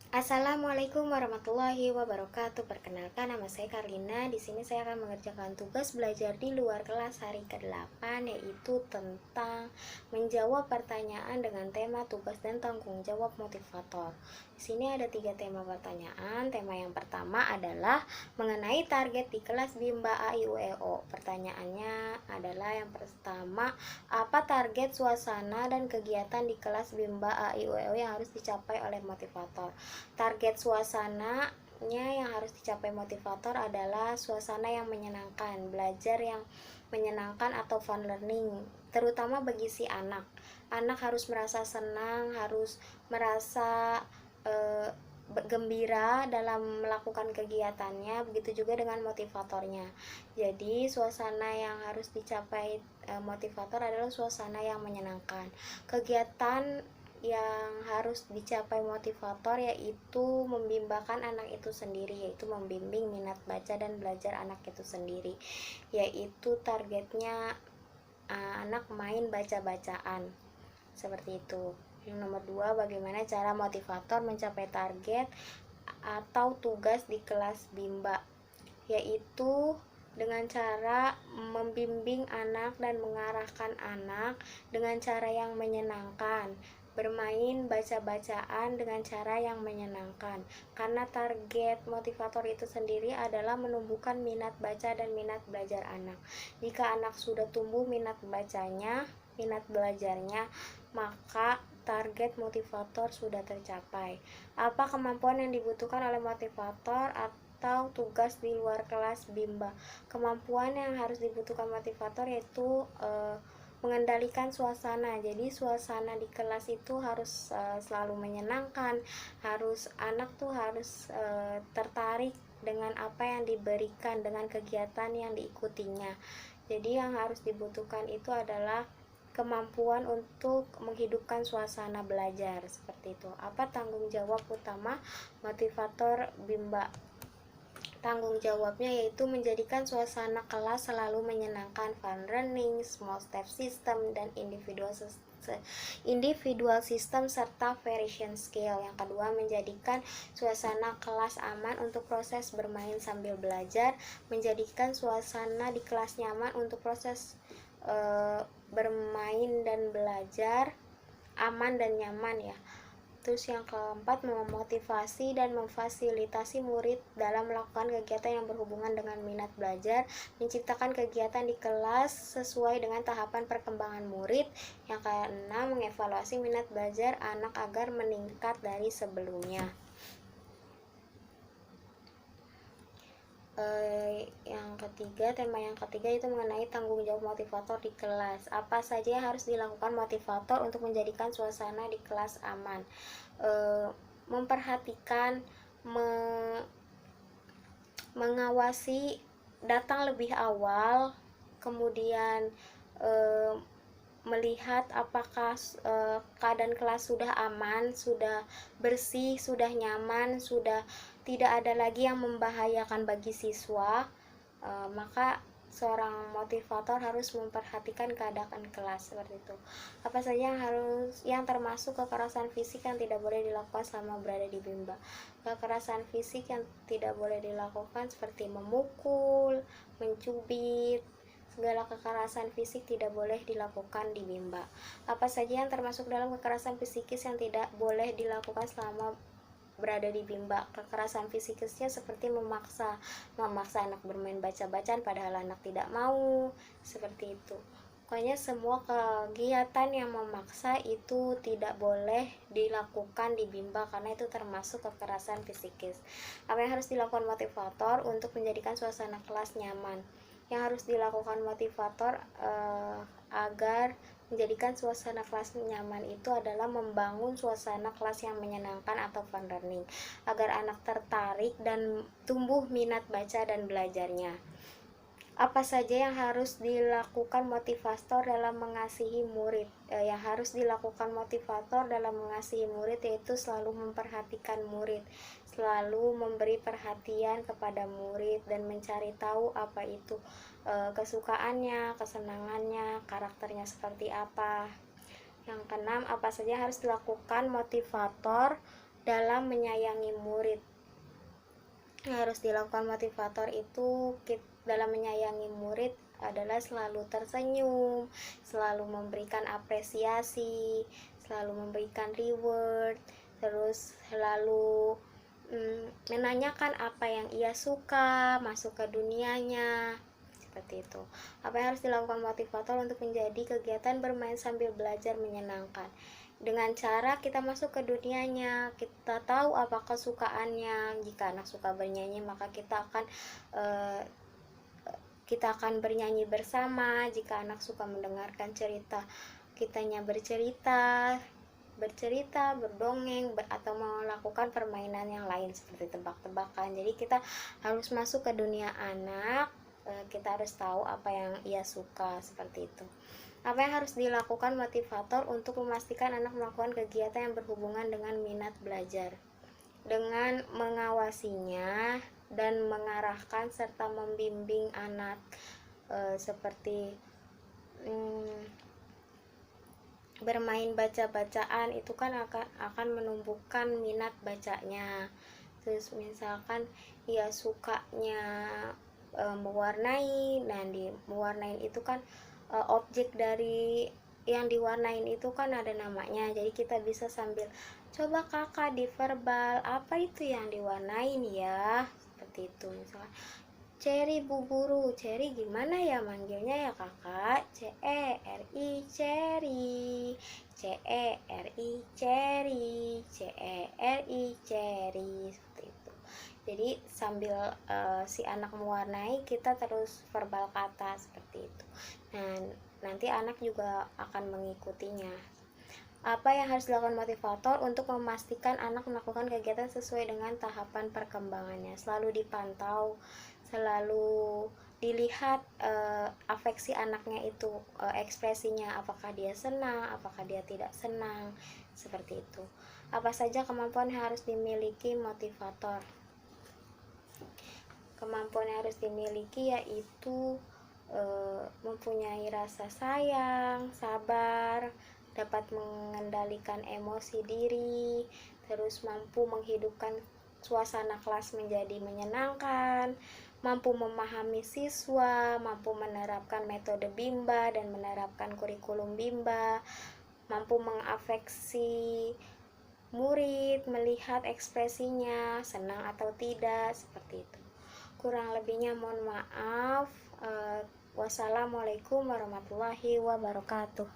Assalamualaikum warahmatullahi wabarakatuh. Perkenalkan, nama saya Karlina. Di sini saya akan mengerjakan tugas belajar di luar kelas hari ke-8, yaitu tentang menjawab pertanyaan dengan tema tugas dan tanggung jawab motivator. Di sini ada 3 tema pertanyaan. Tema yang pertama adalah mengenai target di kelas Bimba A I U E O. Pertanyaannya adalah yang pertama, apa target suasana dan kegiatan di kelas Bimba A I U E O yang harus dicapai oleh motivator? Target suasananya yang harus dicapai motivator adalah suasana yang menyenangkan, belajar yang menyenangkan atau fun learning, terutama bagi si anak. Anak harus merasa senang, harus merasa gembira dalam melakukan kegiatannya, begitu juga dengan motivatornya. Jadi suasana yang harus dicapai motivator adalah suasana yang menyenangkan. Kegiatan yang harus dicapai motivator yaitu membimbakan anak itu sendiri, yaitu membimbing minat baca dan belajar anak itu sendiri, yaitu targetnya anak main baca-bacaan, seperti itu. Yang nomor 2, bagaimana cara motivator mencapai target atau tugas di kelas Bimba, yaitu dengan cara membimbing anak dan mengarahkan anak dengan cara yang menyenangkan, bermain baca-bacaan dengan cara yang menyenangkan, karena target motivator itu sendiri adalah menumbuhkan minat baca dan minat belajar anak. Jika anak sudah tumbuh minat bacanya, minat belajarnya, maka target motivator sudah tercapai. Apa kemampuan yang dibutuhkan oleh motivator atau tugas di luar kelas Bimba? Kemampuan yang harus dibutuhkan motivator yaitu mengendalikan suasana. Jadi suasana di kelas itu harus selalu menyenangkan, harus anak tuh harus tertarik dengan apa yang diberikan, dengan kegiatan yang diikutinya. Jadi yang harus dibutuhkan itu adalah kemampuan untuk menghidupkan suasana belajar, seperti itu. Apa tanggung jawab utama motivator Bimba? Tanggung jawabnya yaitu menjadikan suasana kelas selalu menyenangkan, fun learning, small step system, dan individual system serta variation scale. Yang kedua, menjadikan suasana kelas aman untuk proses bermain sambil belajar, menjadikan suasana di kelas nyaman untuk proses bermain dan belajar aman dan nyaman, ya. Terus yang keempat, memotivasi dan memfasilitasi murid dalam melakukan kegiatan yang berhubungan dengan minat belajar, menciptakan kegiatan di kelas sesuai dengan tahapan perkembangan murid. Yang keenam, mengevaluasi minat belajar anak agar meningkat dari sebelumnya. Tema yang ketiga itu mengenai tanggung jawab motivator di kelas. Apa saja yang harus dilakukan motivator untuk menjadikan suasana di kelas aman? Memperhatikan, mengawasi, datang lebih awal, kemudian melihat apakah keadaan kelas sudah aman, sudah bersih, sudah nyaman, sudah tidak ada lagi yang membahayakan bagi siswa. Maka seorang motivator harus memperhatikan keadaan kelas, seperti itu. Apa saja yang termasuk kekerasan fisik yang tidak boleh dilakukan selama berada di Bimba? Kekerasan fisik yang tidak boleh dilakukan seperti memukul, mencubit, segala kekerasan fisik tidak boleh dilakukan di Bimba. Apa saja yang termasuk dalam kekerasan psikis yang tidak boleh dilakukan selama berada di Bimba? Kekerasan fisikisnya seperti memaksa anak bermain baca-bacaan padahal anak tidak mau, seperti itu. Pokoknya semua kegiatan yang memaksa itu tidak boleh dilakukan di Bimba karena itu termasuk kekerasan psikis. Apa yang harus dilakukan motivator untuk menjadikan suasana kelas nyaman? Yang harus dilakukan motivator agar menjadikan suasana kelas nyaman itu adalah membangun suasana kelas yang menyenangkan atau fun learning, agar anak tertarik dan tumbuh minat baca dan belajarnya. Apa saja yang harus dilakukan motivator dalam mengasihi murid? Yang harus dilakukan motivator dalam mengasihi murid yaitu selalu memperhatikan murid, selalu memberi perhatian kepada murid dan mencari tahu apa itu kesukaannya, kesenangannya, karakternya seperti apa. Yang keenam, apa saja harus dilakukan motivator dalam menyayangi murid. Yang harus dilakukan motivator itu dalam menyayangi murid adalah selalu tersenyum, selalu memberikan apresiasi, selalu memberikan reward, terus selalu menanyakan apa yang ia suka, masuk ke dunianya, seperti itu. Apa yang harus dilakukan motivator untuk menjadi kegiatan bermain sambil belajar menyenangkan? Dengan cara kita masuk ke dunianya, kita tahu apa kesukaannya. Jika anak suka bernyanyi, maka kita akan bernyanyi bersama. Jika anak suka mendengarkan cerita, kitanya bercerita, berdongeng, atau melakukan permainan yang lain seperti tebak-tebakan. Jadi kita harus masuk ke dunia anak, kita harus tahu apa yang ia suka, seperti itu. Apa yang harus dilakukan motivator untuk memastikan anak melakukan kegiatan yang berhubungan dengan minat belajar? Dengan mengawasinya dan mengarahkan serta membimbing anak, seperti bermain baca-bacaan itu kan akan menumbuhkan minat bacanya. Terus misalkan ia sukanya mewarnai, dan di mewarnai itu kan objek dari yang diwarnain itu kan ada namanya. Jadi kita bisa sambil coba kakak di verbal, apa itu yang diwarnain ya, seperti itu. Misalkan Cherry Bu Guru, Cherry gimana ya manggilnya ya kakak? Cherry, Cherry, Cherry, Cherry, Cherry, Cherry, seperti itu. Jadi sambil si anak mewarnai, kita terus verbal kata seperti itu. Dan nanti anak juga akan mengikutinya. Apa yang harus dilakukan motivator untuk memastikan anak melakukan kegiatan sesuai dengan tahapan perkembangannya? Selalu dipantau, selalu dilihat afeksi anaknya itu, ekspresinya, apakah dia senang, apakah dia tidak senang, seperti itu. Apa saja kemampuan yang harus dimiliki motivator? Kemampuan yang harus dimiliki yaitu mempunyai rasa sayang, sabar, dapat mengendalikan emosi diri, terus mampu menghidupkan suasana kelas menjadi menyenangkan, mampu memahami siswa, mampu menerapkan metode Bimba dan menerapkan kurikulum Bimba, mampu mengafeksi murid, melihat ekspresinya, senang atau tidak, seperti itu. Kurang lebihnya mohon maaf. Wassalamualaikum warahmatullahi wabarakatuh.